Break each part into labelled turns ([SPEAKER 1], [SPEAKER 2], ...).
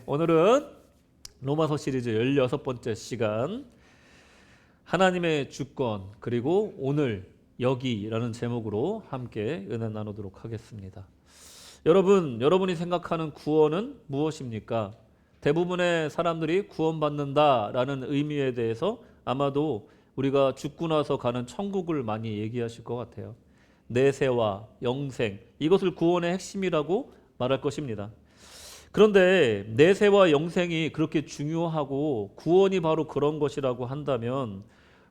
[SPEAKER 1] 오늘은 로마서 시리즈 16번째 시간 하나님의 주권 그리고 오늘 여기라는 제목으로 함께 은혜 나누도록 하겠습니다. 여러분이 생각하는 구원은 무엇입니까? 대부분의 사람들이 구원받는다라는 의미에 대해서 아마도 우리가 죽고 나서 가는 천국을 많이 얘기하실 것 같아요. 내세와 영생, 이것을 구원의 핵심이라고 말할 것입니다. 그런데 내세와 영생이 그렇게 중요하고 구원이 바로 그런 것이라고 한다면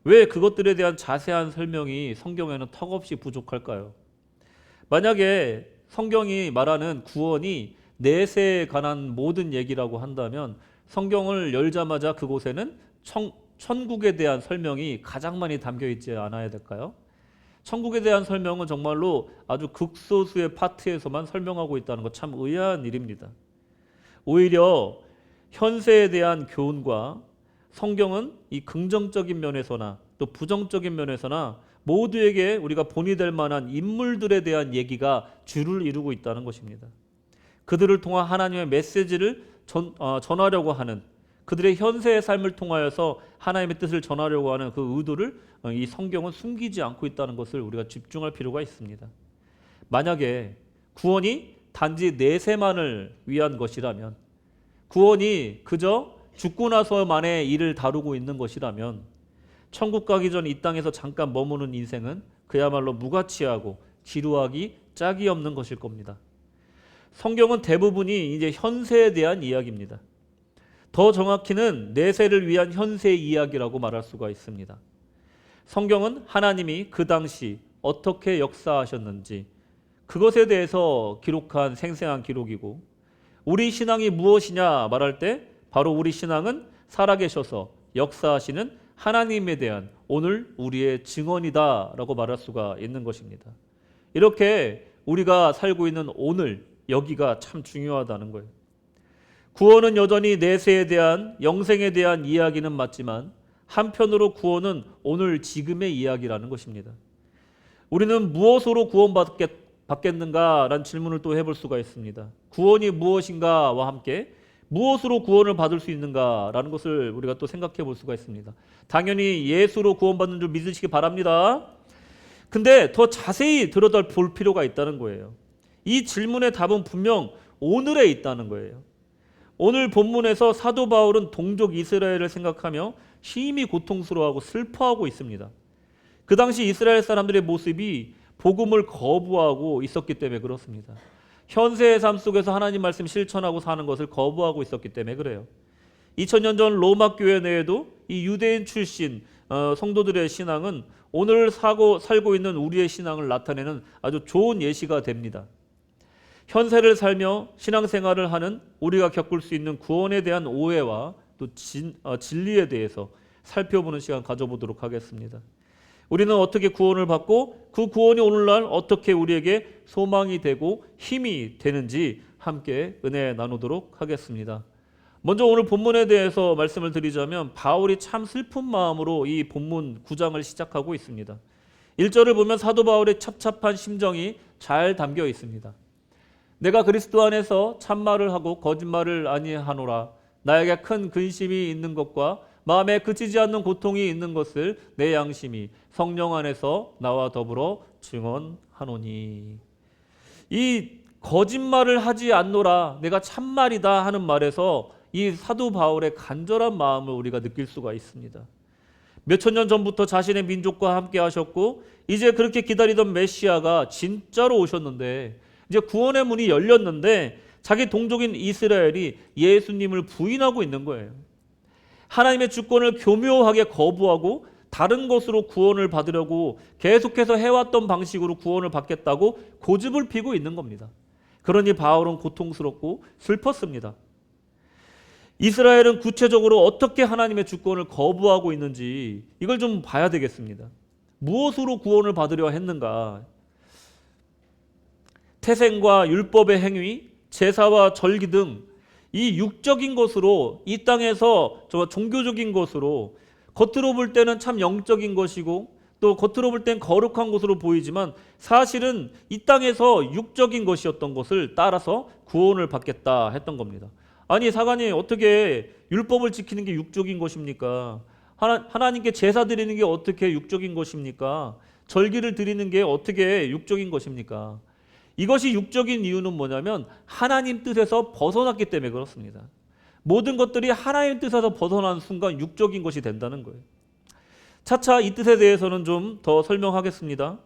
[SPEAKER 1] 왜 그것들에 대한 자세한 설명이 성경에는 턱없이 부족할까요? 만약에 성경이 말하는 구원이 내세에 관한 모든 얘기라고 한다면 성경을 열자마자 그곳에는 천국에 대한 설명이 가장 많이 담겨 있지 않아야 될까요? 천국에 대한 설명은 정말로 아주 극소수의 파트에서만 설명하고 있다는 것 참 의아한 일입니다. 오히려 현세에 대한 교훈과 성경은 이 긍정적인 면에서나 또 부정적인 면에서나 모두에게 우리가 본이 될 만한 인물들에 대한 얘기가 주를 이루고 있다는 것입니다. 그들을 통한 하나님의 메시지를 전하려고 하는, 그들의 현세의 삶을 통하여서 하나님의 뜻을 전하려고 하는 그 의도를 이 성경은 숨기지 않고 있다는 것을 우리가 집중할 필요가 있습니다. 만약에 구원이 단지 내세만을 위한 것이라면, 구원이 그저 죽고 나서만의 일을 다루고 있는 것이라면 천국 가기 전 이 땅에서 잠깐 머무는 인생은 그야말로 무가치하고 지루하기 짝이 없는 것일 겁니다. 성경은 대부분이 이제 현세에 대한 이야기입니다. 더 정확히는 내세를 위한 현세 이야기라고 말할 수가 있습니다. 성경은 하나님이 그 당시 어떻게 역사하셨는지 그것에 대해서 기록한 생생한 기록이고, 우리 신앙이 무엇이냐 말할 때 바로 우리 신앙은 살아계셔서 역사하시는 하나님에 대한 오늘 우리의 증언이다라고 말할 수가 있는 것입니다. 이렇게 우리가 살고 있는 오늘 여기가 참 중요하다는 거예요. 구원은 여전히 내세에 대한 영생에 대한 이야기는 맞지만 한편으로 구원은 오늘 지금의 이야기라는 것입니다. 우리는 무엇으로 구원받겠는가라는 질문을 또 해볼 수가 있습니다. 구원이 무엇인가와 함께 무엇으로 구원을 받을 수 있는가라는 것을 우리가 또 생각해 볼 수가 있습니다. 당연히 예수로 구원받는 줄 믿으시기 바랍니다. 근데 더 자세히 들여다 볼 필요가 있다는 거예요. 이 질문의 답은 분명 오늘에 있다는 거예요. 오늘 본문에서 사도 바울은 동족 이스라엘을 생각하며 심히 고통스러워하고 슬퍼하고 있습니다. 그 당시 이스라엘 사람들의 모습이 복음을 거부하고 있었기 때문에 그렇습니다. 현세의 삶 속에서 하나님 말씀 실천하고 사는 것을 거부하고 있었기 때문에 그래요. 2000년 전 로마 교회 내에도 이 유대인 출신 성도들의 신앙은 오늘 살고 있는 우리의 신앙을 나타내는 아주 좋은 예시가 됩니다. 현세를 살며 신앙생활을 하는 우리가 겪을 수 있는 구원에 대한 오해와 또 진리에 대해서 살펴보는 시간 가져보도록 하겠습니다. 우리는 어떻게 구원을 받고 그 구원이 오늘날 어떻게 우리에게 소망이 되고 힘이 되는지 함께 은혜 나누도록 하겠습니다. 먼저 오늘 본문에 대해서 말씀을 드리자면 바울이 참 슬픈 마음으로 이 본문 9장을 시작하고 있습니다. 1절을 보면 사도 바울의 찹찹한 심정이 잘 담겨 있습니다. 내가 그리스도 안에서 참말을 하고 거짓말을 아니하노라. 나에게 큰 근심이 있는 것과 마음에 그치지 않는 고통이 있는 것을 내 양심이 성령 안에서 나와 더불어 증언하노니. 이 거짓말을 하지 않노라, 내가 참말이다 하는 말에서 이 사도 바울의 간절한 마음을 우리가 느낄 수가 있습니다. 몇천 년 전부터 자신의 민족과 함께 하셨고 이제 그렇게 기다리던 메시아가 진짜로 오셨는데, 이제 구원의 문이 열렸는데 자기 동족인 이스라엘이 예수님을 부인하고 있는 거예요. 하나님의 주권을 교묘하게 거부하고 다른 것으로 구원을 받으려고 계속해서 해왔던 방식으로 구원을 받겠다고 고집을 피고 있는 겁니다. 그러니 바울은 고통스럽고 슬펐습니다. 이스라엘은 구체적으로 어떻게 하나님의 주권을 거부하고 있는지 이걸 좀 봐야 되겠습니다. 무엇으로 구원을 받으려 했는가? 태생과 율법의 행위, 제사와 절기 등 이 육적인 것으로, 이 땅에서 종교적인 것으로, 겉으로 볼 때는 참 영적인 것이고 또 겉으로 볼 땐 거룩한 것으로 보이지만 사실은 이 땅에서 육적인 것이었던 것을 따라서 구원을 받겠다 했던 겁니다. 아니 사관이 어떻게 율법을 지키는 게 육적인 것입니까? 하나님께 제사 드리는 게 어떻게 육적인 것입니까? 절기를 드리는 게 어떻게 육적인 것입니까? 이것이 육적인 이유는 뭐냐면 하나님 뜻에서 벗어났기 때문에 그렇습니다. 모든 것들이 하나님 뜻에서 벗어난 순간 육적인 것이 된다는 거예요. 차차 이 뜻에 대해서는 좀 더 설명하겠습니다.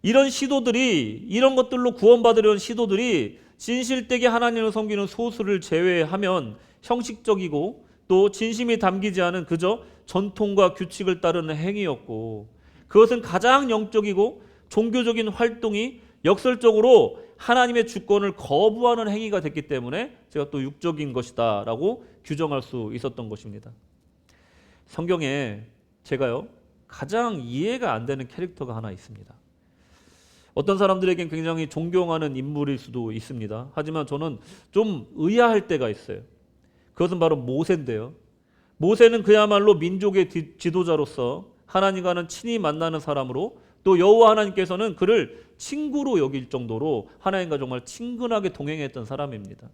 [SPEAKER 1] 이런 시도들이, 이런 것들로 구원받으려는 시도들이 진실되게 하나님을 섬기는 소수를 제외하면 형식적이고 또 진심이 담기지 않은 그저 전통과 규칙을 따르는 행위였고, 그것은 가장 영적이고 종교적인 활동이 역설적으로 하나님의 주권을 거부하는 행위가 됐기 때문에 제가 또 육적인 것이다 라고 규정할 수 있었던 것입니다. 성경에 제가요 가장 이해가 안 되는 캐릭터가 하나 있습니다. 어떤 사람들에겐 굉장히 존경하는 인물일 수도 있습니다. 하지만 저는 좀 의아할 때가 있어요. 그것은 바로 모세인데요. 모세는 그야말로 민족의 지도자로서 하나님과는 친히 만나는 사람으로, 또 여호와 하나님께서는 그를 친구로 여길 정도로 하나님과 정말 친근하게 동행했던 사람입니다.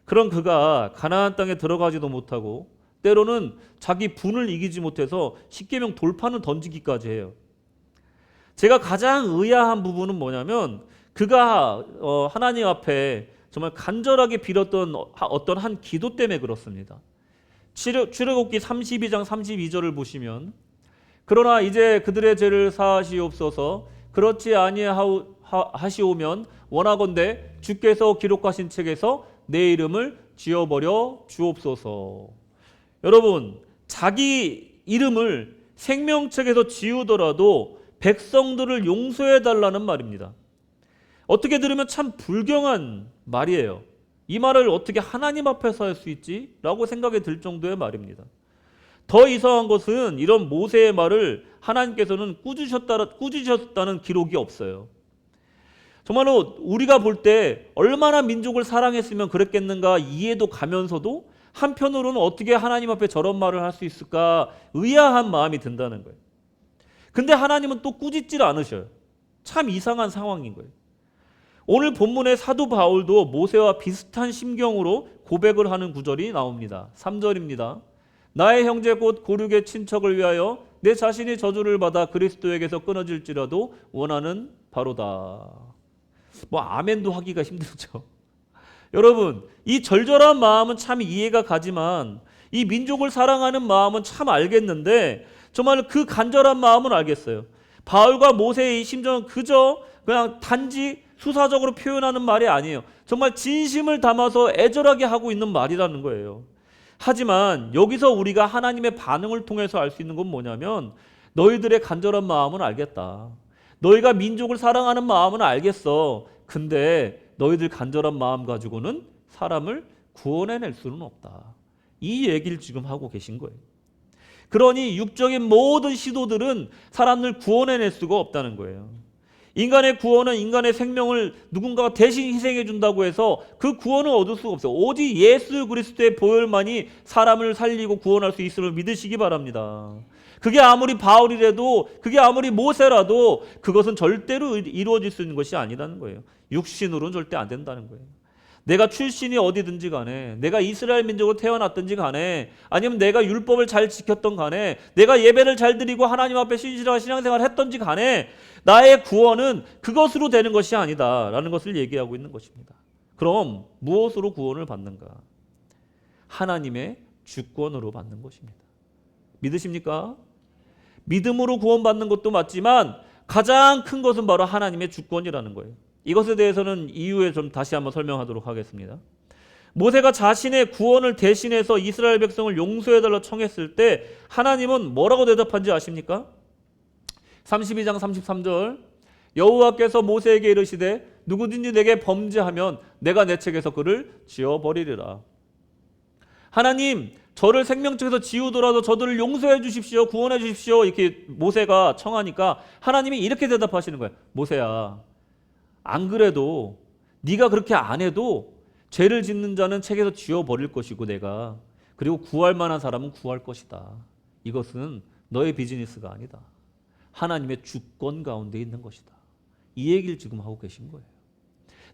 [SPEAKER 1] 그런 그가 가나안 땅에 들어가지도 못하고 때로는 자기 분을 이기지 못해서 십계명 돌판을 던지기까지 해요. 제가 가장 의아한 부분은 뭐냐면 그가 하나님 앞에 정말 간절하게 빌었던 어떤 한 기도 때문에 그렇습니다. 출애굽기 32장 32절을 보시면, 그러나 이제 그들의 죄를 사하시옵소서, 그렇지 아니하시오면 원하건대 주께서 기록하신 책에서 내 이름을 지워버려 주옵소서. 여러분, 자기 이름을 생명책에서 지우더라도 백성들을 용서해 달라는 말입니다. 어떻게 들으면 참 불경한 말이에요. 이 말을 어떻게 하나님 앞에서 할 수 있지? 라고 생각이 들 정도의 말입니다. 더 이상한 것은 이런 모세의 말을 하나님께서는 꾸짖으셨다는 기록이 없어요. 정말로 우리가 볼 때 얼마나 민족을 사랑했으면 그랬겠는가 이해도 가면서도 한편으로는 어떻게 하나님 앞에 저런 말을 할 수 있을까 의아한 마음이 든다는 거예요. 근데 하나님은 또 꾸짖질 않으셔요. 참 이상한 상황인 거예요. 오늘 본문의 사도 바울도 모세와 비슷한 심경으로 고백을 하는 구절이 나옵니다. 3절입니다. 나의 형제 곧 고륙의 친척을 위하여 내 자신이 저주를 받아 그리스도에게서 끊어질지라도 원하는 바로다. 뭐 아멘도 하기가 힘들죠. 여러분, 이 절절한 마음은 참 이해가 가지만 이 민족을 사랑하는 마음은 참 알겠는데 정말 그 간절한 마음은 알겠어요. 바울과 모세의 이 심정은 그저 그냥 단지 수사적으로 표현하는 말이 아니에요. 정말 진심을 담아서 애절하게 하고 있는 말이라는 거예요. 하지만 여기서 우리가 하나님의 반응을 통해서 알 수 있는 건 뭐냐면 너희들의 간절한 마음은 알겠다. 너희가 민족을 사랑하는 마음은 알겠어. 근데 너희들 간절한 마음 가지고는 사람을 구원해낼 수는 없다. 이 얘기를 지금 하고 계신 거예요. 그러니 육적인 모든 시도들은 사람을 구원해낼 수가 없다는 거예요. 인간의 구원은 인간의 생명을 누군가가 대신 희생해 준다고 해서 그 구원을 얻을 수가 없어요. 오직 예수 그리스도의 보혈만이 사람을 살리고 구원할 수 있음을 믿으시기 바랍니다. 그게 아무리 바울이라도, 그게 아무리 모세라도 그것은 절대로 이루어질 수 있는 것이 아니라는 거예요. 육신으로는 절대 안 된다는 거예요. 내가 출신이 어디든지 간에, 내가 이스라엘 민족으로 태어났든지 간에, 아니면 내가 율법을 잘 지켰던 간에, 내가 예배를 잘 드리고 하나님 앞에 신실한 신앙생활을 했던지 간에 나의 구원은 그것으로 되는 것이 아니다 라는 것을 얘기하고 있는 것입니다. 그럼 무엇으로 구원을 받는가? 하나님의 주권으로 받는 것입니다. 믿으십니까? 믿음으로 구원받는 것도 맞지만 가장 큰 것은 바로 하나님의 주권이라는 거예요. 이것에 대해서는 이후에 좀 다시 한번 설명하도록 하겠습니다. 모세가 자신의 구원을 대신해서 이스라엘 백성을 용서해달라 청했을 때 하나님은 뭐라고 대답한지 아십니까? 32장 33절, 여호와께서 모세에게 이르시되 누구든지 내게 범죄하면 내가 내 책에서 그를 지워버리리라. 하나님, 저를 생명책에서 지우더라도 저들을 용서해 주십시오, 구원해 주십시오, 이렇게 모세가 청하니까 하나님이 이렇게 대답하시는 거예요. 모세야, 안 그래도 네가 그렇게 안 해도 죄를 짓는 자는 책에서 지워버릴 것이고 내가, 그리고 구할 만한 사람은 구할 것이다. 이것은 너의 비즈니스가 아니다. 하나님의 주권 가운데 있는 것이다. 이 얘기를 지금 하고 계신 거예요.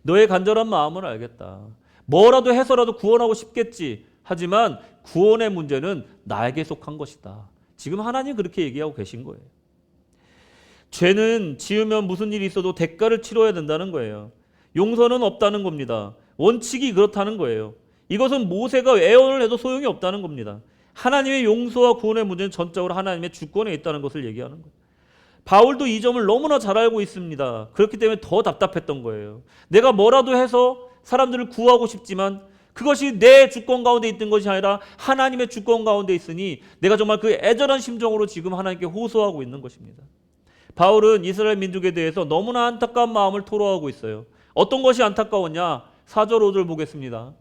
[SPEAKER 1] 너의 간절한 마음을 알겠다. 뭐라도 해서라도 구원하고 싶겠지. 하지만 구원의 문제는 나에게 속한 것이다. 지금 하나님 그렇게 얘기하고 계신 거예요. 죄는 지으면 무슨 일이 있어도 대가를 치러야 된다는 거예요. 용서는 없다는 겁니다. 원칙이 그렇다는 거예요. 이것은 모세가 애언을 해도 소용이 없다는 겁니다. 하나님의 용서와 구원의 문제는 전적으로 하나님의 주권에 있다는 것을 얘기하는 거예요. 바울도 이 점을 너무나 잘 알고 있습니다. 그렇기 때문에 더 답답했던 거예요. 내가 뭐라도 해서 사람들을 구하고 싶지만 그것이 내 주권 가운데 있던 것이 아니라 하나님의 주권 가운데 있으니 내가 정말 그 애절한 심정으로 지금 하나님께 호소하고 있는 것입니다. 바울은 이스라엘 민족에 대해서 너무나 안타까운 마음을 토로하고 있어요. 어떤 것이 안타까웠냐? 4절 5절 보겠습니다.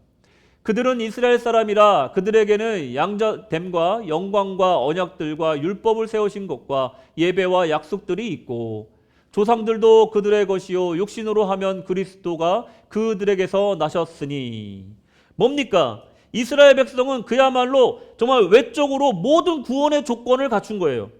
[SPEAKER 1] 그들은 이스라엘 사람이라 그들에게는 양자됨과 영광과 언약들과 율법을 세우신 것과 예배와 약속들이 있고 조상들도 그들의 것이요 육신으로 하면 그리스도가 그들에게서 나셨으니. 뭡니까? 이스라엘 백성은 그야말로 정말 외적으로 모든 구원의 조건을 갖춘 거예요.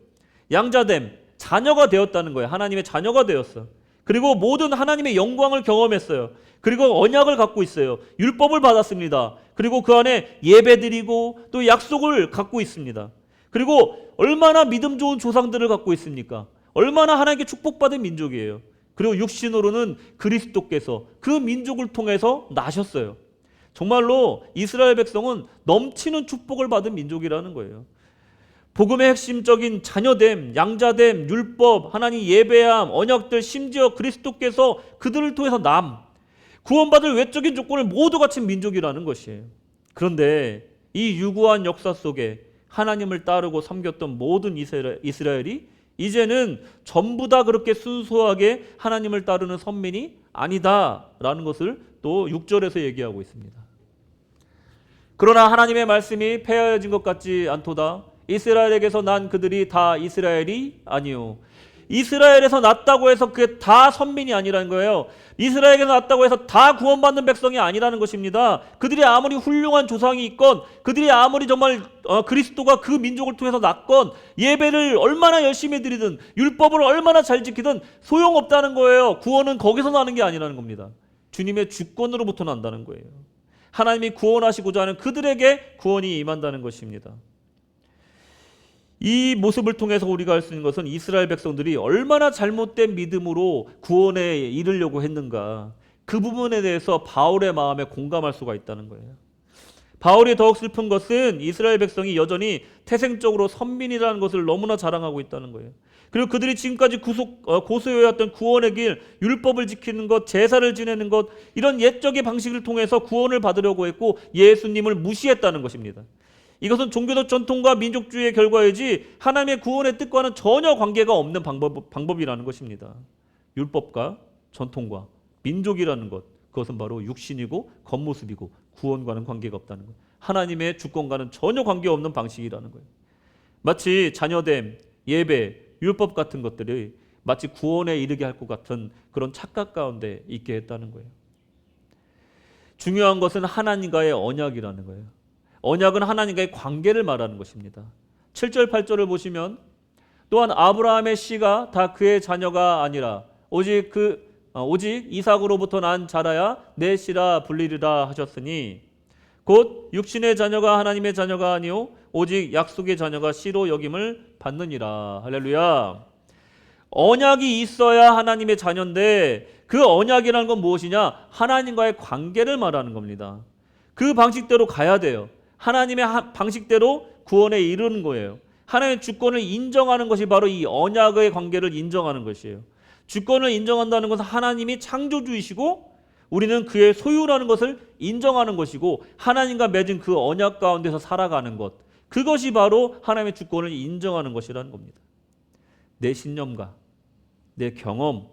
[SPEAKER 1] 양자됨, 자녀가 되었다는 거예요. 하나님의 자녀가 되었어. 그리고 모든 하나님의 영광을 경험했어요. 그리고 언약을 갖고 있어요. 율법을 받았습니다. 그리고 그 안에 예배드리고 또 약속을 갖고 있습니다. 그리고 얼마나 믿음 좋은 조상들을 갖고 있습니까? 얼마나 하나님께 축복받은 민족이에요. 그리고 육신으로는 그리스도께서 그 민족을 통해서 나셨어요. 정말로 이스라엘 백성은 넘치는 축복을 받은 민족이라는 거예요. 복음의 핵심적인 자녀됨, 양자됨, 율법, 하나님 예배함, 언약들, 심지어 그리스도께서 그들을 통해서 구원받을 외적인 조건을 모두 갖춘 민족이라는 것이에요. 그런데 이 유구한 역사 속에 하나님을 따르고 섬겼던 모든 이스라엘이 이제는 전부 다 그렇게 순수하게 하나님을 따르는 선민이 아니다라는 것을 또 6절에서 얘기하고 있습니다. 그러나 하나님의 말씀이 폐하여진 것 같지 않도다. 이스라엘에게서 난 그들이 다 이스라엘이 아니요. 이스라엘에서 났다고 해서 그게 다 선민이 아니라는 거예요. 이스라엘에게서 났다고 해서 다 구원받는 백성이 아니라는 것입니다. 그들이 아무리 훌륭한 조상이 있건, 그들이 아무리 정말 그리스도가 그 민족을 통해서 났건, 예배를 얼마나 열심히 드리든 율법을 얼마나 잘 지키든 소용없다는 거예요. 구원은 거기서 나는 게 아니라는 겁니다. 주님의 주권으로부터 난다는 거예요. 하나님이 구원하시고자 하는 그들에게 구원이 임한다는 것입니다. 이 모습을 통해서 우리가 알 수 있는 것은 이스라엘 백성들이 얼마나 잘못된 믿음으로 구원에 이르려고 했는가, 그 부분에 대해서 바울의 마음에 공감할 수가 있다는 거예요. 바울이 더욱 슬픈 것은 이스라엘 백성이 여전히 태생적으로 선민이라는 것을 너무나 자랑하고 있다는 거예요. 그리고 그들이 지금까지 고수해왔던 구원의 길, 율법을 지키는 것, 제사를 지내는 것, 이런 옛적의 방식을 통해서 구원을 받으려고 했고 예수님을 무시했다는 것입니다. 이것은 종교적 전통과 민족주의의 결과이지 하나님의 구원의 뜻과는 전혀 관계가 없는 방법이라는 것입니다. 율법과 전통과 민족이라는 것, 그것은 바로 육신이고 겉모습이고 구원과는 관계가 없다는 것. 하나님의 주권과는 전혀 관계없는 방식이라는 거예요. 마치 자녀됨, 예배, 율법 같은 것들이 마치 구원에 이르게 할 것 같은 그런 착각 가운데 있게 했다는 거예요. 중요한 것은 하나님과의 언약이라는 거예요. 언약은 하나님과의 관계를 말하는 것입니다. 7절 8절을 보시면 또한 아브라함의 씨가 다 그의 자녀가 아니라 오직 이삭으로부터 난 자라야 내 씨라 불리리라 하셨으니 곧 육신의 자녀가 하나님의 자녀가 아니요 오직 약속의 자녀가 씨로 여김을 받느니라. 할렐루야. 언약이 있어야 하나님의 자녀인데 그 언약이라는 건 무엇이냐? 하나님과의 관계를 말하는 겁니다. 그 방식대로 가야 돼요. 하나님의 방식대로 구원에 이르는 거예요. 하나님의 주권을 인정하는 것이 바로 이 언약의 관계를 인정하는 것이에요. 주권을 인정한다는 것은 하나님이 창조주이시고 우리는 그의 소유라는 것을 인정하는 것이고 하나님과 맺은 그 언약 가운데서 살아가는 것, 그것이 바로 하나님의 주권을 인정하는 것이라는 겁니다. 내 신념과 내 경험,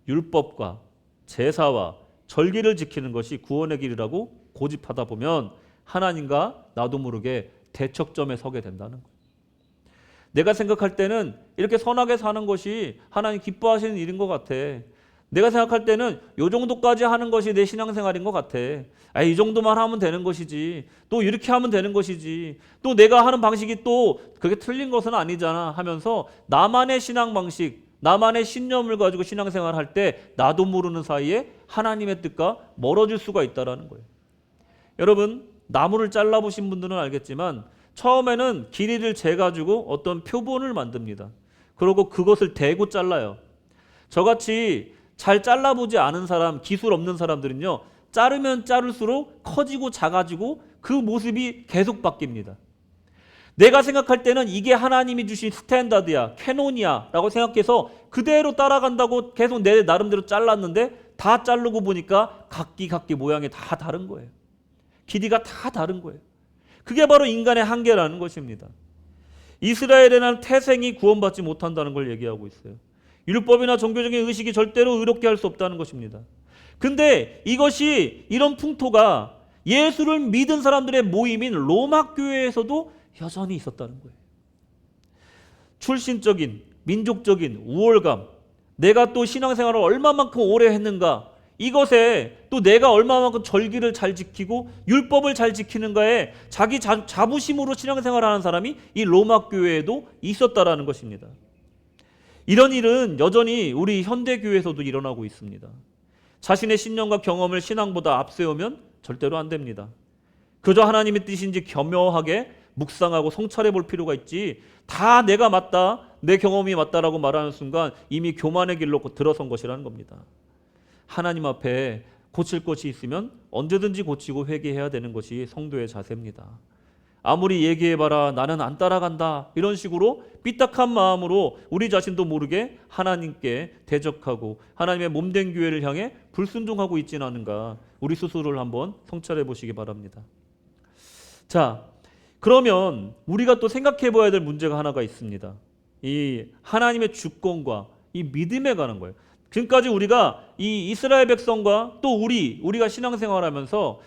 [SPEAKER 1] 율법과 제사와 절기를 지키는 것이 구원의 길이라고 고집하다 보면 하나님과 나도 모르게 대척점에 서게 된다는 거예요. 내가 생각할 때는 이렇게 선하게 사는 것이 하나님 기뻐하시는 일인 것 같아. 내가 생각할 때는 이 정도까지 하는 것이 내 신앙생활인 것 같아. 이 정도만 하면 되는 것이지. 또 이렇게 하면 되는 것이지. 또 내가 하는 방식이 또 그게 틀린 것은 아니잖아 하면서 나만의 신앙 방식, 나만의 신념을 가지고 신앙생활을 할 때 나도 모르는 사이에 하나님의 뜻과 멀어질 수가 있다는 거예요. 여러분, 나무를 잘라보신 분들은 알겠지만 처음에는 길이를 재가지고 어떤 표본을 만듭니다. 그리고 그것을 대고 잘라요. 저같이 잘 잘라보지 않은 사람, 기술 없는 사람들은요, 자르면 자를수록 커지고 작아지고 그 모습이 계속 바뀝니다. 내가 생각할 때는 이게 하나님이 주신 스탠다드야, 캐논이야 라고 생각해서 그대로 따라간다고 계속 내 나름대로 잘랐는데 다 자르고 보니까 각기 모양이 다 다른 거예요. 길이가 다 다른 거예요. 그게 바로 인간의 한계라는 것입니다. 이스라엘에는 태생이 구원받지 못한다는 걸 얘기하고 있어요. 율법이나 종교적인 의식이 절대로 의롭게 할 수 없다는 것입니다. 근데 이것이, 이런 풍토가 예수를 믿은 사람들의 모임인 로마 교회에서도 여전히 있었다는 거예요. 출신적인, 민족적인 우월감, 내가 또 신앙생활을 얼마만큼 오래 했는가, 이것에 또 내가 얼마만큼 절기를 잘 지키고 율법을 잘 지키는가에 자기 자부심으로 신앙생활을 하는 사람이 이 로마 교회에도 있었다라는 것입니다. 이런 일은 여전히 우리 현대교회에서도 일어나고 있습니다. 자신의 신념과 경험을 신앙보다 앞세우면 절대로 안 됩니다. 그저 하나님의 뜻인지 겸허하게 묵상하고 성찰해 볼 필요가 있지, 다 내가 맞다, 내 경험이 맞다라고 말하는 순간 이미 교만의 길로 들어선 것이라는 겁니다. 하나님 앞에 고칠 것이 있으면 언제든지 고치고 회개해야 되는 것이 성도의 자세입니다. 아무리 얘기해봐라, 나는 안 따라간다, 이런 식으로 삐딱한 마음으로 우리 자신도 모르게 하나님께 대적하고 하나님의 몸된 교회를 향해 불순종하고 있지는 않은가, 우리 스스로를 한번 성찰해 보시기 바랍니다. 자, 그러면 우리가 또 생각해 봐야 될 문제가 하나가 있습니다. 이 하나님의 주권과 이 믿음에 관한 거예요. 지금까지 우리가 이 이스라엘 백성과 또 우리가 신앙생활하면서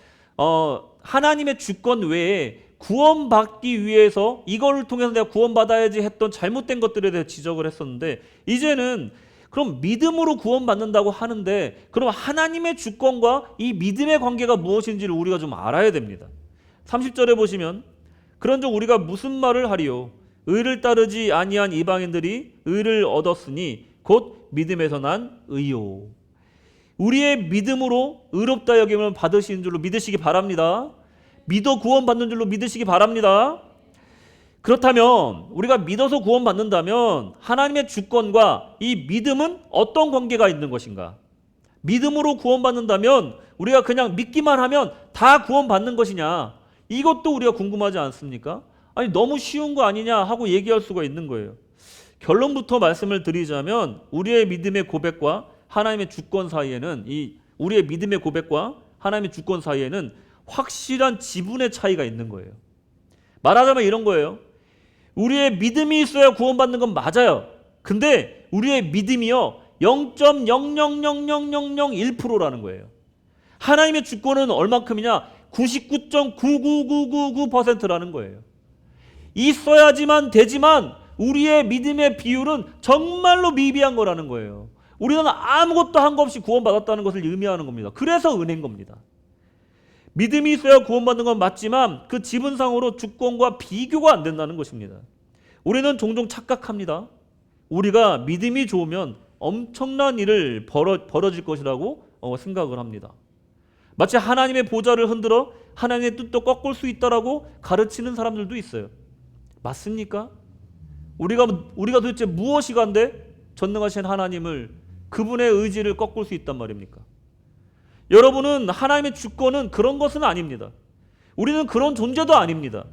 [SPEAKER 1] 하나님의 주권 외에 구원받기 위해서 이걸 통해서 내가 구원받아야지 했던 잘못된 것들에 대해 지적을 했었는데, 이제는 그럼 믿음으로 구원받는다고 하는데 그럼 하나님의 주권과 이 믿음의 관계가 무엇인지를 우리가 좀 알아야 됩니다. 30절에 보시면, 그런즉 우리가 무슨 말을 하리요? 의를 따르지 아니한 이방인들이 의를 얻었으니 곧 믿음에서 난 의요. 우리의 믿음으로 의롭다 여김을 받으시는 줄로 믿으시기 바랍니다. 믿어 구원받는 줄로 믿으시기 바랍니다. 그렇다면 우리가 믿어서 구원받는다면 하나님의 주권과 이 믿음은 어떤 관계가 있는 것인가? 믿음으로 구원받는다면 우리가 그냥 믿기만 하면 다 구원받는 것이냐? 이것도 우리가 궁금하지 않습니까? 아니, 너무 쉬운 거 아니냐 하고 얘기할 수가 있는 거예요. 결론부터 말씀을 드리자면 우리의 믿음의 고백과 하나님의 주권 사이에는, 우리의 믿음의 고백과 하나님의 주권 사이에는 확실한 지분의 차이가 있는 거예요. 말하자면 이런 거예요. 우리의 믿음이 있어야 구원받는 건 맞아요. 근데 우리의 믿음이요 0.0000001%라는 거예요. 하나님의 주권은 얼마큼이냐? 99.99999%라는 거예요. 있어야지만 되지만 우리의 믿음의 비율은 정말로 미비한 거라는 거예요. 우리는 아무것도 한 거 없이 구원받았다는 것을 의미하는 겁니다. 그래서 은혜인 겁니다. 믿음이 있어야 구원받는 건 맞지만 그 지분상으로 주권과 비교가 안 된다는 것입니다. 우리는 종종 착각합니다. 우리가 믿음이 좋으면 엄청난 일을 벌어질 것이라고 생각을 합니다. 마치 하나님의 보좌를 흔들어 하나님의 뜻도 꺾을 수 있다라고 가르치는 사람들도 있어요. 맞습니까? 우리가 도대체 무엇이 간데 전능하신 하나님을, 그분의 의지를 꺾을 수 있단 말입니까? 여러분은 하나님의 주권은 그런 것은 아닙니다. 우리는 그런 존재도 아닙니다.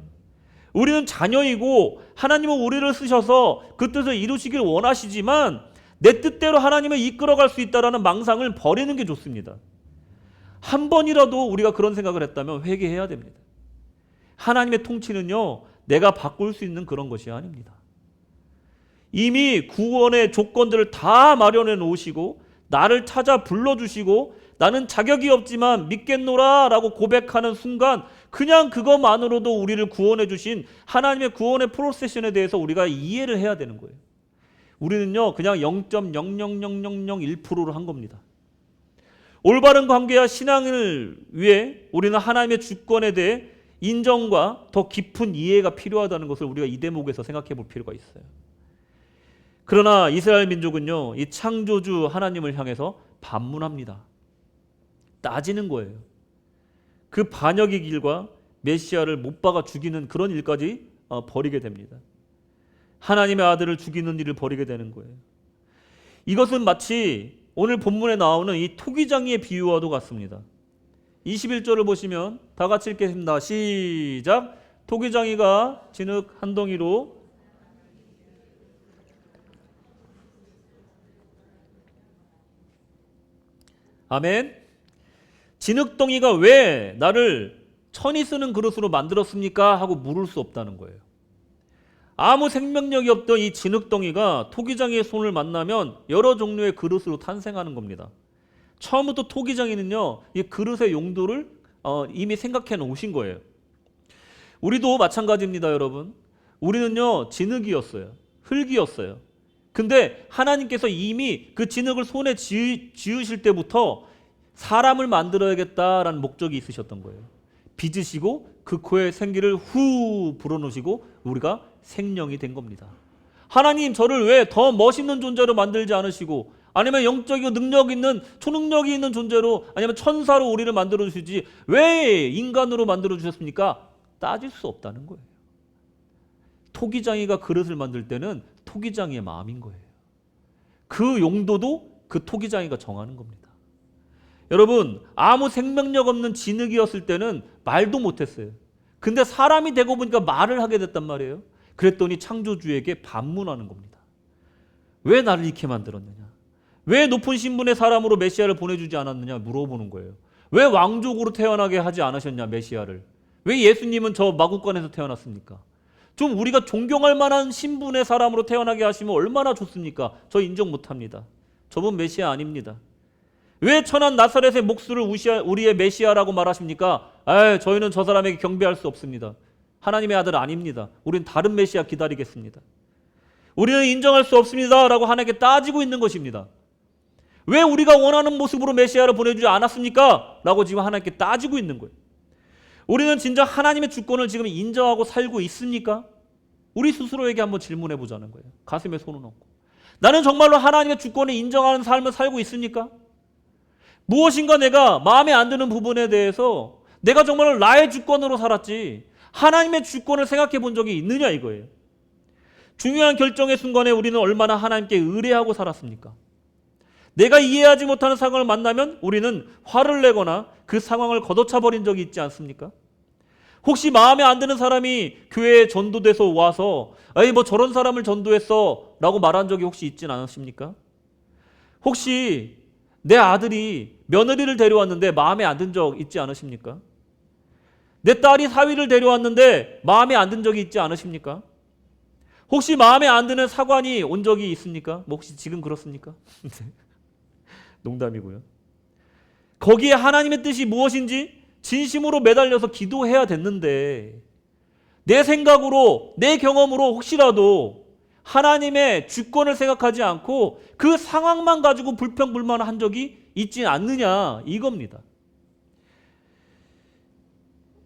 [SPEAKER 1] 우리는 자녀이고 하나님은 우리를 쓰셔서 그 뜻을 이루시길 원하시지만 내 뜻대로 하나님을 이끌어갈 수 있다는 망상을 버리는 게 좋습니다. 한 번이라도 우리가 그런 생각을 했다면 회개해야 됩니다. 하나님의 통치는요, 내가 바꿀 수 있는 그런 것이 아닙니다. 이미 구원의 조건들을 다 마련해 놓으시고 나를 찾아 불러주시고 나는 자격이 없지만 믿겠노라 라고 고백하는 순간 그냥 그것만으로도 우리를 구원해 주신 하나님의 구원의 프로세션에 대해서 우리가 이해를 해야 되는 거예요. 우리는요 그냥 0.00001%로 한 겁니다. 올바른 관계와 신앙을 위해 우리는 하나님의 주권에 대해 인정과 더 깊은 이해가 필요하다는 것을 우리가 이 대목에서 생각해 볼 필요가 있어요. 그러나 이스라엘 민족은요 이 창조주 하나님을 향해서 반문합니다. 따지는 거예요. 그 반역의 길과 메시아를 못 박아 죽이는 그런 일까지 벌이게 됩니다. 하나님의 아들을 죽이는 일을 벌이게 되는 거예요. 이것은 마치 오늘 본문에 나오는 이 토기장이의 비유와도 같습니다. 21절을 보시면 다 같이 읽겠습니다. 시작. 토기장이가 진흙 한 덩이로 아멘. 진흙덩이가 왜 나를 천이 쓰는 그릇으로 만들었습니까? 하고 물을 수 없다는 거예요. 아무 생명력이 없던 이 진흙덩이가 토기장이의 손을 만나면 여러 종류의 그릇으로 탄생하는 겁니다. 처음부터 토기장이는요, 이 그릇의 용도를 이미 생각해 놓으신 거예요. 우리도 마찬가지입니다, 여러분. 우리는요, 진흙이었어요. 흙이었어요. 근데 하나님께서 이미 그 진흙을 손에 쥐으실 때부터 사람을 만들어야겠다라는 목적이 있으셨던 거예요. 빚으시고 그 코에 생기를 후 불어넣으시고 우리가 생명이 된 겁니다. 하나님 저를 왜 더 멋있는 존재로 만들지 않으시고 아니면 영적이고 능력 있는 초능력이 있는 존재로 아니면 천사로 우리를 만들어 주시지 왜 인간으로 만들어 주셨습니까? 따질 수 없다는 거예요. 토기장이가 그릇을 만들 때는 토기장이의 마음인 거예요. 그 용도도 그 토기장이가 정하는 겁니다. 여러분, 아무 생명력 없는 진흙이었을 때는 말도 못했어요. 근데 사람이 되고 보니까 말을 하게 됐단 말이에요. 그랬더니 창조주에게 반문하는 겁니다. 왜 나를 이렇게 만들었느냐? 왜 높은 신분의 사람으로 메시아를 보내주지 않았느냐 물어보는 거예요. 왜 왕족으로 태어나게 하지 않으셨냐 메시아를? 왜 예수님은 저 마구간에서 태어났습니까? 좀 우리가 존경할 만한 신분의 사람으로 태어나게 하시면 얼마나 좋습니까? 저 인정 못합니다. 저분 메시아 아닙니다. 왜 천한 나사렛의 목수를 우리의 메시아라고 말하십니까? 저희는 저 사람에게 경배할 수 없습니다. 하나님의 아들 아닙니다. 우리는 다른 메시아 기다리겠습니다. 우리는 인정할 수 없습니다 라고 하나님께 따지고 있는 것입니다. 왜 우리가 원하는 모습으로 메시아를 보내주지 않았습니까? 라고 지금 하나님께 따지고 있는 거예요. 우리는 진짜 하나님의 주권을 지금 인정하고 살고 있습니까? 우리 스스로에게 한번 질문해 보자는 거예요. 가슴에 손을 얹고. 나는 정말로 하나님의 주권을 인정하는 삶을 살고 있습니까? 무엇인가 내가 마음에 안 드는 부분에 대해서 내가 정말로 나의 주권으로 살았지 하나님의 주권을 생각해 본 적이 있느냐 이거예요. 중요한 결정의 순간에 우리는 얼마나 하나님께 의뢰하고 살았습니까? 내가 이해하지 못하는 상황을 만나면 우리는 화를 내거나 그 상황을 걷어차 버린 적이 있지 않습니까? 혹시 마음에 안 드는 사람이 교회에 전도돼서 와서 뭐 저런 사람을 전도했어 라고 말한 적이 혹시 있진 않으십니까? 혹시 내 아들이 며느리를 데려왔는데 마음에 안 든 적 있지 않으십니까? 내 딸이 사위를 데려왔는데 마음에 안 든 적이 있지 않으십니까? 혹시 마음에 안 드는 사관이 온 적이 있습니까? 뭐 혹시 지금 그렇습니까? 농담이고요. 거기에 하나님의 뜻이 무엇인지 진심으로 매달려서 기도해야 됐는데 내 생각으로 내 경험으로 혹시라도 하나님의 주권을 생각하지 않고 그 상황만 가지고 불평불만한 적이 있지 않느냐 이겁니다.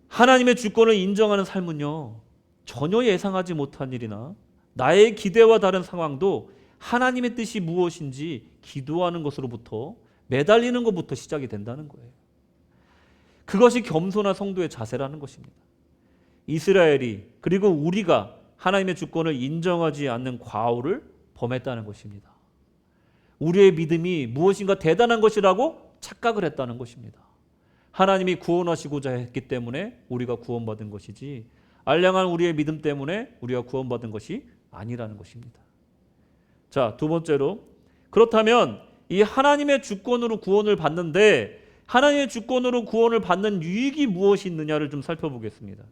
[SPEAKER 1] 하나님의 주권을 인정하는 삶은요 전혀 예상하지 못한 일이나 나의 기대와 다른 상황도 하나님의 뜻이 무엇인지 기도하는 것으로부터 매달리는 것부터 시작이 된다는 거예요. 그것이 겸손한 성도의 자세라는 것입니다. 이스라엘이 그리고 우리가 하나님의 주권을 인정하지 않는 과오를 범했다는 것입니다. 우리의 믿음이 무엇인가 대단한 것이라고 착각을 했다는 것입니다. 하나님이 구원하시고자 했기 때문에 우리가 구원받은 것이지 알량한 우리의 믿음 때문에 우리가 구원받은 것이 아니라는 것입니다. 자, 두 번째로 그렇다면 이 하나님의 주권으로 구원을 받는데 하나님의 주권으로 구원을 받는 유익이 무엇이 있느냐를 좀 살펴보겠습니다.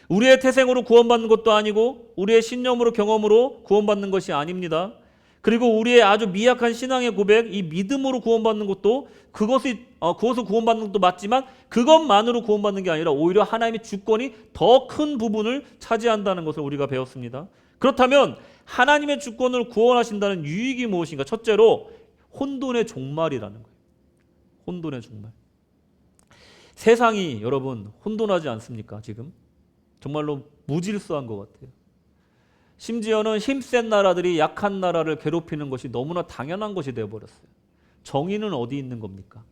[SPEAKER 1] 우리의 태생으로 구원받는 것도 아니고 우리의 신념으로 경험으로 구원받는 것이 아닙니다. 그리고 우리의 아주 미약한 신앙의 고백, 이 믿음으로 구원받는 것도 그것을 구원받는 것도 맞지만 그것만으로 구원받는 게 아니라 오히려 하나님의 주권이 더 큰 부분을 차지한다는 것을 우리가 배웠습니다. 그렇다면 하나님의 주권을 구원하신다는 유익이 무엇인가? 첫째로 혼돈의 종말이라는 거예요. 혼돈의 종말. 세상이 여러분 혼돈하지 않습니까? 지금 정말로 무질서한 것 같아요. 심지어는 힘센 나라들이 약한 나라를 괴롭히는 것이 너무나 당연한 것이 되어버렸어요. 정의는 어디 있는 겁니까?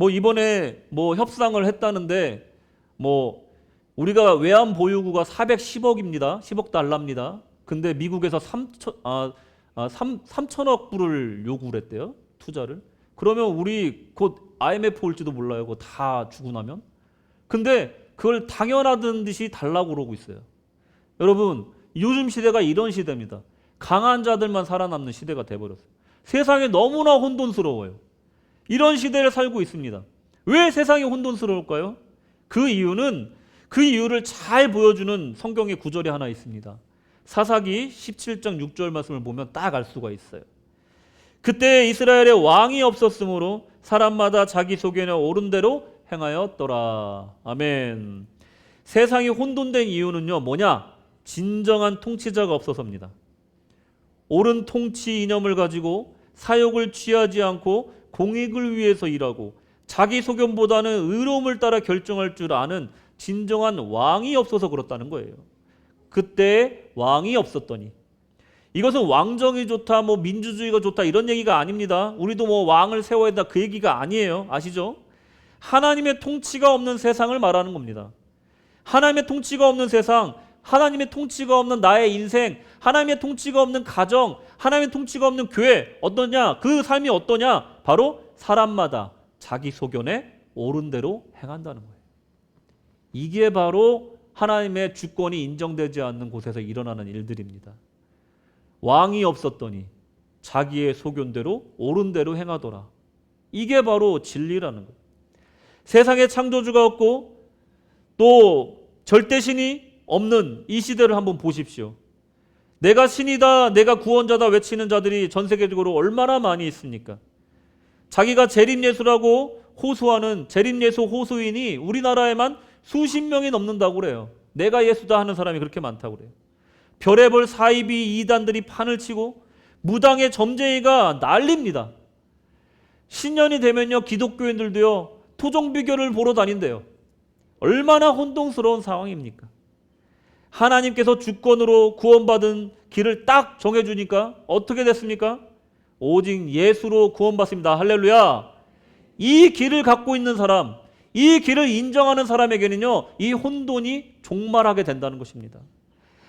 [SPEAKER 1] 뭐 이번에 뭐 협상을 했다는데 뭐 우리가 외환 보유고가 410억입니다. 10억 달러입니다. 근데 미국에서 3천억 불을 요구를 했대요. 투자를. 그러면 우리 곧 IMF 올지도 몰라요. 그거 다 주고 나면. 근데 그걸 당연하던 듯이 달라고 그러고 있어요. 여러분, 요즘 시대가 이런 시대입니다. 강한 자들만 살아남는 시대가 돼버렸어요. 세상이 너무나 혼돈스러워요. 이런 시대를 살고 있습니다. 왜 세상이 혼돈스러울까요? 그 이유를 잘 보여주는 성경의 구절이 하나 있습니다. 사사기 17장 6절 말씀을 보면 딱 알 수가 있어요. 그때 이스라엘에 왕이 없었으므로 사람마다 자기 소견에 옳은 대로 행하였더라. 아멘. 세상이 혼돈된 이유는요, 뭐냐? 진정한 통치자가 없어서입니다. 옳은 통치 이념을 가지고 사욕을 취하지 않고 공익을 위해서 일하고 자기 소견보다는 의로움을 따라 결정할 줄 아는 진정한 왕이 없어서 그렇다는 거예요. 그때 왕이 없었더니, 이것은 왕정이 좋다, 뭐 민주주의가 좋다 이런 얘기가 아닙니다. 우리도 뭐 왕을 세워야 된다 그 얘기가 아니에요. 아시죠? 하나님의 통치가 없는 세상을 말하는 겁니다. 하나님의 통치가 없는 세상, 하나님의 통치가 없는 나의 인생, 하나님의 통치가 없는 가정, 하나님의 통치가 없는 교회 어떠냐? 그 삶이 어떠냐? 바로 사람마다 자기 소견에 옳은 대로 행한다는 거예요. 이게 바로 하나님의 주권이 인정되지 않는 곳에서 일어나는 일들입니다. 왕이 없었더니 자기의 소견대로 옳은 대로 행하더라. 이게 바로 진리라는 거예요. 세상에 창조주가 없고 또 절대신이 없는 이 시대를 한번 보십시오. 내가 신이다, 내가 구원자다 외치는 자들이 전 세계적으로 얼마나 많이 있습니까? 자기가 재림예수라고 호소하는 재림예수 호소인이 우리나라에만 수십 명이 넘는다고 그래요. 내가 예수다 하는 사람이 그렇게 많다고 그래요. 별의별 사이비 이단들이 판을 치고 무당의 점쟁이가 난립니다. 신년이 되면요, 기독교인들도요 토종비교를 보러 다닌대요. 얼마나 혼동스러운 상황입니까? 하나님께서 주권으로 구원받은 길을 딱 정해주니까 어떻게 됐습니까? 오직 예수로 구원받습니다. 할렐루야. 이 길을 갖고 있는 사람, 이 길을 인정하는 사람에게는요, 이 혼돈이 종말하게 된다는 것입니다.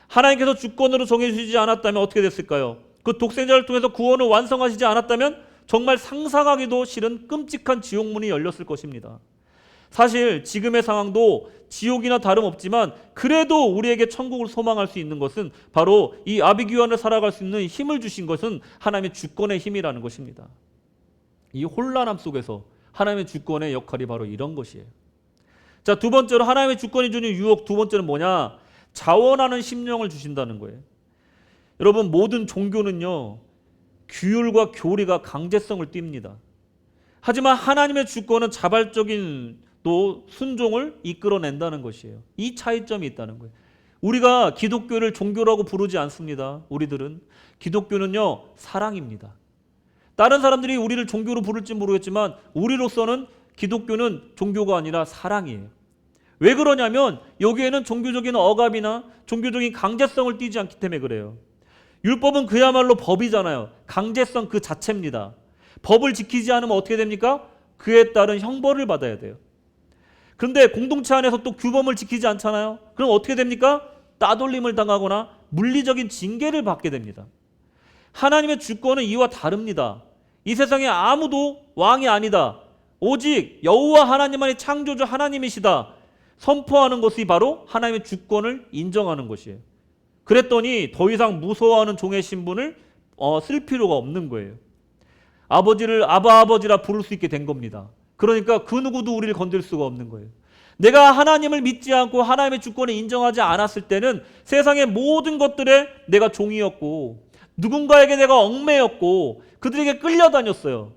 [SPEAKER 1] 하나님께서 주권으로 정해주시지 않았다면 어떻게 됐을까요? 그 독생자를 통해서 구원을 완성하시지 않았다면 정말 상상하기도 싫은 끔찍한 지옥문이 열렸을 것입니다. 사실 지금의 상황도 지옥이나 다름없지만 그래도 우리에게 천국을 소망할 수 있는 것은 바로 이 아비규환을 살아갈 수 있는 힘을 주신 것은 하나님의 주권의 힘이라는 것입니다. 이 혼란함 속에서 하나님의 주권의 역할이 바로 이런 것이에요. 자, 두 번째로 하나님의 주권이 주는 유혹, 두 번째는 뭐냐? 자원하는 심령을 주신다는 거예요. 여러분, 모든 종교는요, 규율과 교리가 강제성을 띱니다. 하지만 하나님의 주권은 자발적인 또 순종을 이끌어낸다는 것이에요. 이 차이점이 있다는 거예요. 우리가 기독교를 종교라고 부르지 않습니다. 우리들은 기독교는요, 사랑입니다. 다른 사람들이 우리를 종교로 부를지 모르겠지만 우리로서는 기독교는 종교가 아니라 사랑이에요. 왜 그러냐면 여기에는 종교적인 억압이나 종교적인 강제성을 띠지 않기 때문에 그래요. 율법은 그야말로 법이잖아요. 강제성 그 자체입니다. 법을 지키지 않으면 어떻게 됩니까? 그에 따른 형벌을 받아야 돼요. 그런데 공동체 안에서 또 규범을 지키지 않잖아요. 그럼 어떻게 됩니까? 따돌림을 당하거나 물리적인 징계를 받게 됩니다. 하나님의 주권은 이와 다릅니다. 이 세상에 아무도 왕이 아니다. 오직 여호와 하나님만이 창조주 하나님이시다. 선포하는 것이 바로 하나님의 주권을 인정하는 것이에요. 그랬더니 더 이상 무서워하는 종의 신분을 쓸 필요가 없는 거예요. 아버지를 아버지라 부를 수 있게 된 겁니다. 그러니까 그 누구도 우리를 건들 수가 없는 거예요. 내가 하나님을 믿지 않고 하나님의 주권을 인정하지 않았을 때는 세상의 모든 것들에 내가 종이었고 누군가에게 내가 얽매였고 그들에게 끌려다녔어요.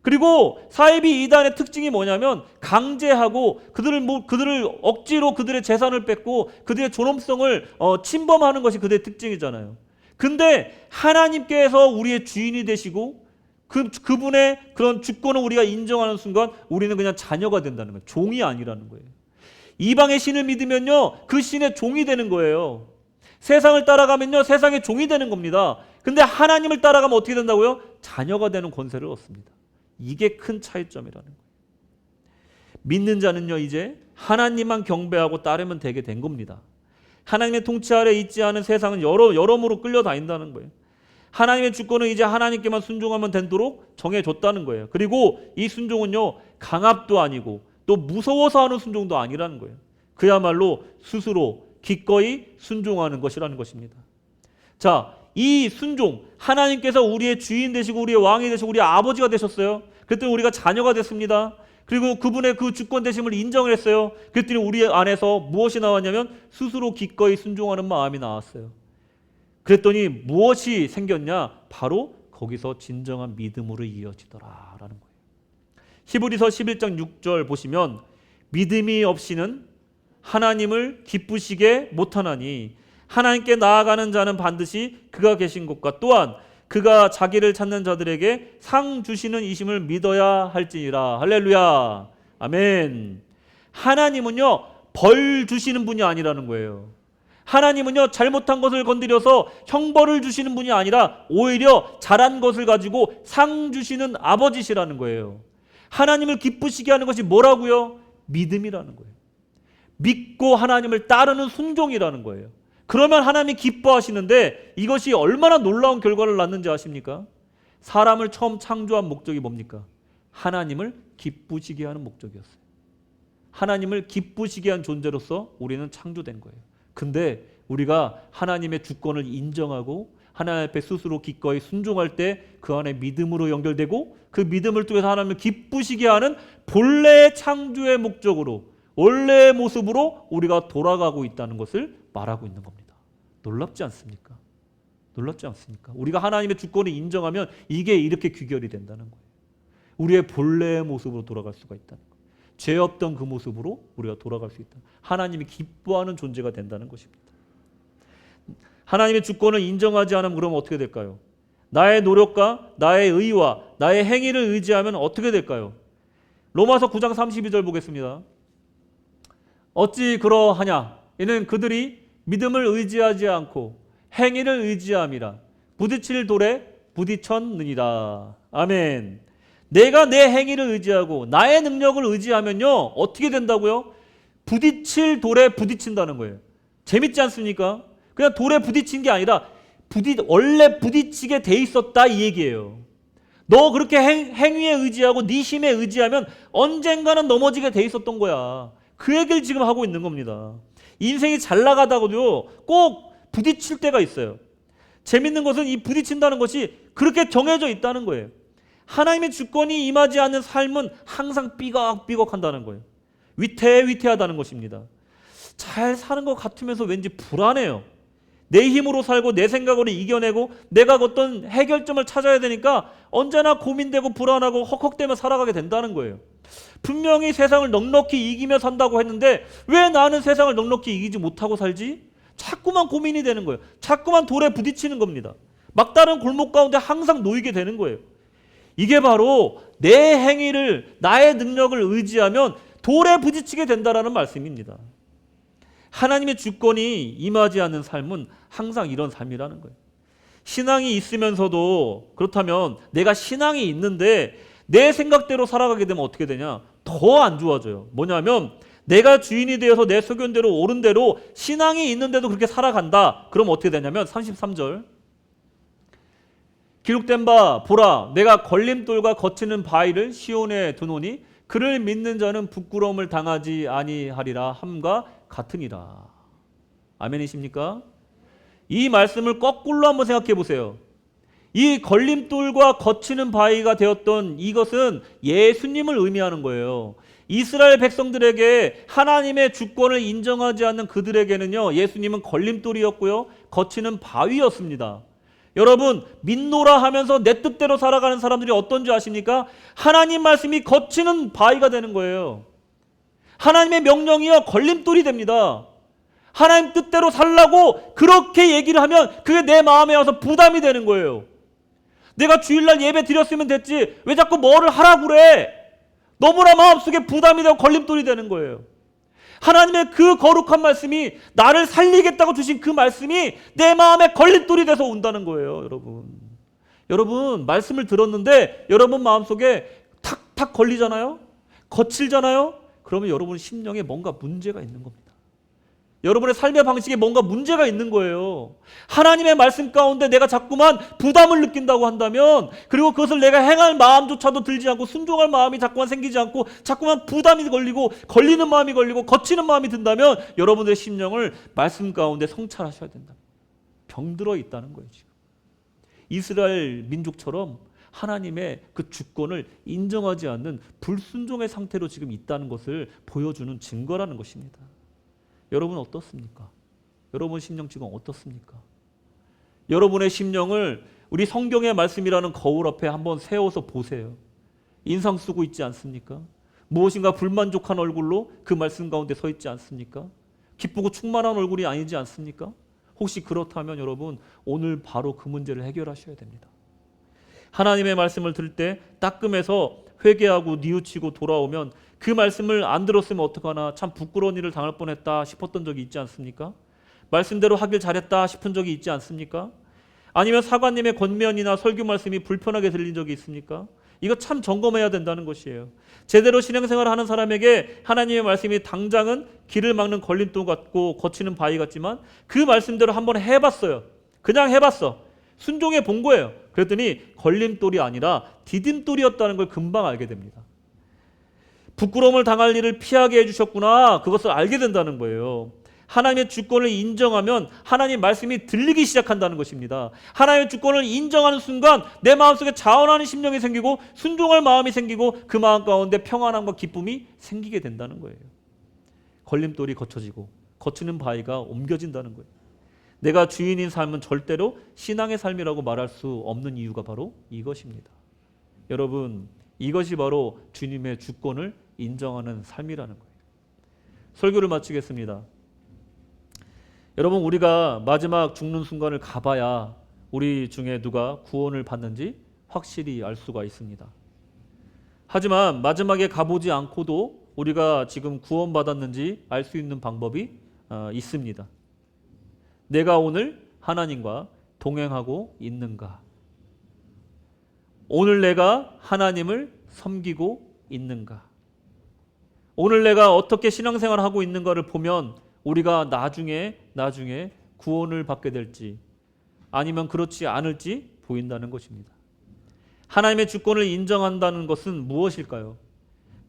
[SPEAKER 1] 그리고 사이비 이단의 특징이 뭐냐면 강제하고 그들을 억지로 그들의 재산을 뺏고 그들의 존엄성을 침범하는 것이 그들의 특징이잖아요. 근데 하나님께서 우리의 주인이 되시고 그분의 그런 주권을 우리가 인정하는 순간 우리는 그냥 자녀가 된다는 거예요. 종이 아니라는 거예요. 이방의 신을 믿으면요, 그 신의 종이 되는 거예요. 세상을 따라가면요, 세상의 종이 되는 겁니다. 근데 하나님을 따라가면 어떻게 된다고요? 자녀가 되는 권세를 얻습니다. 이게 큰 차이점이라는 거예요. 믿는 자는요 이제 하나님만 경배하고 따르면 되게 된 겁니다. 하나님의 통치 아래 있지 않은 세상은 여러모로 끌려다닌다는 거예요. 하나님의 주권은 이제 하나님께만 순종하면 되도록 정해줬다는 거예요. 그리고 이 순종은요 강압도 아니고 또 무서워서 하는 순종도 아니라는 거예요. 그야말로 스스로 기꺼이 순종하는 것이라는 것입니다. 자, 이 순종, 하나님께서 우리의 주인 되시고 우리의 왕이 되시고 우리의 아버지가 되셨어요. 그랬더니 우리가 자녀가 됐습니다. 그리고 그분의 그 주권 되심을 인정을 했어요. 그랬더니 우리 안에서 무엇이 나왔냐면 스스로 기꺼이 순종하는 마음이 나왔어요. 그랬더니 무엇이 생겼냐? 바로 거기서 진정한 믿음으로 이어지더라라는 거예요. 히브리서 11장 6절 보시면 믿음이 없이는 하나님을 기쁘시게 못하나니 하나님께 나아가는 자는 반드시 그가 계신 곳과 또한 그가 자기를 찾는 자들에게 상 주시는 이심을 믿어야 할지니라. 할렐루야. 아멘. 하나님은요 벌 주시는 분이 아니라는 거예요. 하나님은요 잘못한 것을 건드려서 형벌을 주시는 분이 아니라 오히려 잘한 것을 가지고 상 주시는 아버지시라는 거예요. 하나님을 기쁘시게 하는 것이 뭐라고요? 믿음이라는 거예요. 믿고 하나님을 따르는 순종이라는 거예요. 그러면 하나님이 기뻐하시는데 이것이 얼마나 놀라운 결과를 낳는지 아십니까? 사람을 처음 창조한 목적이 뭡니까? 하나님을 기쁘시게 하는 목적이었어요. 하나님을 기쁘시게 한 존재로서 우리는 창조된 거예요. 근데 우리가 하나님의 주권을 인정하고 하나님 앞에 스스로 기꺼이 순종할 때 그 안에 믿음으로 연결되고 그 믿음을 통해서 하나님을 기쁘시게 하는 본래의 창조의 목적으로 원래의 모습으로 우리가 돌아가고 있다는 것을 말하고 있는 겁니다. 놀랍지 않습니까? 놀랍지 않습니까? 우리가 하나님의 주권을 인정하면 이게 이렇게 귀결이 된다는 거예요. 우리의 본래의 모습으로 돌아갈 수가 있다는 거예요. 죄 없던 그 모습으로 우리가 돌아갈 수 있다. 하나님이 기뻐하는 존재가 된다는 것입니다. 하나님의 주권을 인정하지 않으면 그러면 어떻게 될까요? 나의 노력과 나의 의와 나의 행위를 의지하면 어떻게 될까요? 로마서 9장 32절 보겠습니다. 어찌 그러하냐? 이는 그들이 믿음을 의지하지 않고 행위를 의지함이라 부딪힐 돌에 부딪혔느니라. 아멘. 내가 내 행위를 의지하고 나의 능력을 의지하면요 어떻게 된다고요? 부딪힐 돌에 부딪힌다는 거예요. 재밌지 않습니까? 그냥 돌에 부딪힌 게 아니라 원래 부딪히게 돼 있었다 이 얘기예요. 너 그렇게 행위에 의지하고 네 힘에 의지하면 언젠가는 넘어지게 돼 있었던 거야. 그 얘기를 지금 하고 있는 겁니다. 인생이 잘 나가다가도요 꼭 부딪힐 때가 있어요. 재밌는 것은 이 부딪힌다는 것이 그렇게 정해져 있다는 거예요. 하나님의 주권이 임하지 않는 삶은 항상 삐걱삐걱한다는 거예요. 위태위태하다는 것입니다. 잘 사는 것 같으면서 왠지 불안해요. 내 힘으로 살고 내 생각으로 이겨내고 내가 어떤 해결점을 찾아야 되니까 언제나 고민되고 불안하고 헉헉대며 살아가게 된다는 거예요. 분명히 세상을 넉넉히 이기며 산다고 했는데 왜 나는 세상을 넉넉히 이기지 못하고 살지? 자꾸만 고민이 되는 거예요. 자꾸만 돌에 부딪히는 겁니다. 막다른 골목 가운데 항상 놓이게 되는 거예요. 이게 바로 내 행위를 나의 능력을 의지하면 돌에 부딪히게 된다라는 말씀입니다. 하나님의 주권이 임하지 않는 삶은 항상 이런 삶이라는 거예요. 신앙이 있으면서도 그렇다면 내가 신앙이 있는데 내 생각대로 살아가게 되면 어떻게 되냐? 더 안 좋아져요. 뭐냐면 내가 주인이 되어서 내 소견대로 옳은 대로 신앙이 있는데도 그렇게 살아간다. 그럼 어떻게 되냐면 33절 기록된 바 보라 내가 걸림돌과 거치는 바위를 시온에 두노니 그를 믿는 자는 부끄러움을 당하지 아니하리라 함과 같으니라. 아멘이십니까? 이 말씀을 거꾸로 한번 생각해 보세요. 이 걸림돌과 거치는 바위가 되었던 이것은 예수님을 의미하는 거예요. 이스라엘 백성들에게 하나님의 주권을 인정하지 않는 그들에게는요 예수님은 걸림돌이었고요 거치는 바위였습니다. 여러분 믿노라 하면서 내 뜻대로 살아가는 사람들이 어떤지 아십니까? 하나님 말씀이 거치는 바위가 되는 거예요. 하나님의 명령이요 걸림돌이 됩니다. 하나님 뜻대로 살라고 그렇게 얘기를 하면 그게 내 마음에 와서 부담이 되는 거예요. 내가 주일날 예배 드렸으면 됐지 왜 자꾸 뭐를 하라고 그래? 너무나 마음속에 부담이 되고 걸림돌이 되는 거예요. 하나님의 그 거룩한 말씀이 나를 살리겠다고 주신 그 말씀이 내 마음에 걸림돌이 돼서 온다는 거예요. 여러분 말씀을 들었는데 여러분 마음속에 탁탁 걸리잖아요. 거칠잖아요. 그러면 여러분 심령에 뭔가 문제가 있는 겁니다. 여러분의 삶의 방식에 뭔가 문제가 있는 거예요. 하나님의 말씀 가운데 내가 자꾸만 부담을 느낀다고 한다면, 그리고 그것을 내가 행할 마음조차도 들지 않고 순종할 마음이 자꾸만 생기지 않고 자꾸만 부담이 걸리고 걸리는 마음이 걸리고 거치는 마음이 든다면 여러분들의 심령을 말씀 가운데 성찰하셔야 된다. 병들어 있다는 거예요. 지금 이스라엘 민족처럼 하나님의 그 주권을 인정하지 않는 불순종의 상태로 지금 있다는 것을 보여주는 증거라는 것입니다. 여러분 어떻습니까? 여러분 심령 지금 어떻습니까? 여러분의 심령을 우리 성경의 말씀이라는 거울 앞에 한번 세워서 보세요. 인상 쓰고 있지 않습니까? 무엇인가 불만족한 얼굴로 그 말씀 가운데 서 있지 않습니까? 기쁘고 충만한 얼굴이 아니지 않습니까? 혹시 그렇다면 여러분 오늘 바로 그 문제를 해결하셔야 됩니다. 하나님의 말씀을 들을 때 따끔해서 회개하고 뉘우치고 돌아오면 그 말씀을 안 들었으면 어떡하나 참 부끄러운 일을 당할 뻔했다 싶었던 적이 있지 않습니까? 말씀대로 하길 잘했다 싶은 적이 있지 않습니까? 아니면 사관님의 권면이나 설교 말씀이 불편하게 들린 적이 있습니까? 이거 참 점검해야 된다는 것이에요. 제대로 신앙생활을 하는 사람에게 하나님의 말씀이 당장은 길을 막는 걸림돌 같고 거치는 바위 같지만 그 말씀대로 한번 해봤어요. 그냥 해봤어. 순종해 본 거예요. 그랬더니 걸림돌이 아니라 디딤돌이었다는 걸 금방 알게 됩니다. 부끄러움을 당할 일을 피하게 해주셨구나. 그것을 알게 된다는 거예요. 하나님의 주권을 인정하면 하나님 말씀이 들리기 시작한다는 것입니다. 하나님의 주권을 인정하는 순간 내 마음속에 자원하는 심령이 생기고 순종할 마음이 생기고 그 마음 가운데 평안함과 기쁨이 생기게 된다는 거예요. 걸림돌이 거쳐지고 거치는 바위가 옮겨진다는 거예요. 내가 주인인 삶은 절대로 신앙의 삶이라고 말할 수 없는 이유가 바로 이것입니다. 여러분, 이것이 바로 주님의 주권을 인정하는 삶이라는 거예요. 설교를 마치겠습니다. 여러분, 우리가 마지막 죽는 순간을 가봐야 우리 중에 누가 구원을 받는지 확실히 알 수가 있습니다. 하지만 마지막에 가보지 않고도 우리가 지금 구원받았는지 알 수 있는 방법이 있습니다. 내가 오늘 하나님과 동행하고 있는가? 오늘 내가 하나님을 섬기고 있는가? 오늘 내가 어떻게 신앙생활을 하고 있는가를 보면 우리가 나중에 구원을 받게 될지 아니면 그렇지 않을지 보인다는 것입니다. 하나님의 주권을 인정한다는 것은 무엇일까요?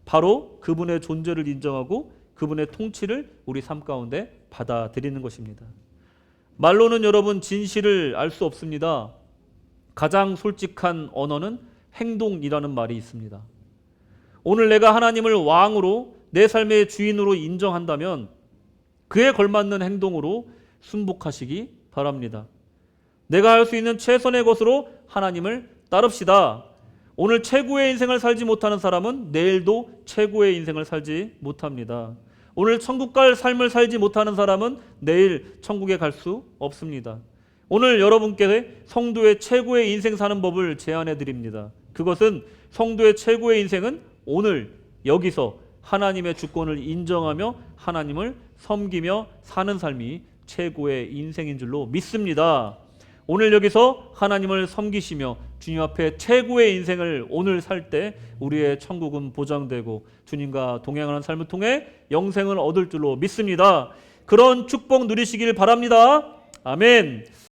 [SPEAKER 1] 바로 그분의 존재를 인정하고 그분의 통치를 우리 삶 가운데 받아들이는 것입니다. 말로는 여러분 진실을 알 수 없습니다. 가장 솔직한 언어는 행동이라는 말이 있습니다. 오늘 내가 하나님을 왕으로 내 삶의 주인으로 인정한다면 그에 걸맞는 행동으로 순복하시기 바랍니다. 내가 할 수 있는 최선의 것으로 하나님을 따릅시다. 오늘 최고의 인생을 살지 못하는 사람은 내일도 최고의 인생을 살지 못합니다. 오늘 천국 갈 삶을 살지 못하는 사람은 내일 천국에 갈 수 없습니다. 오늘 여러분께 성도의 최고의 인생 사는 법을 제안해 드립니다. 그것은 성도의 최고의 인생은 오늘 여기서 하나님의 주권을 인정하며 하나님을 섬기며 사는 삶이 최고의 인생인 줄로 믿습니다. 오늘 여기서 하나님을 섬기시며 주님 앞에 최고의 인생을 오늘 살 때 우리의 천국은 보장되고 주님과 동행하는 삶을 통해 영생을 얻을 줄로 믿습니다. 그런 축복 누리시길 바랍니다. 아멘.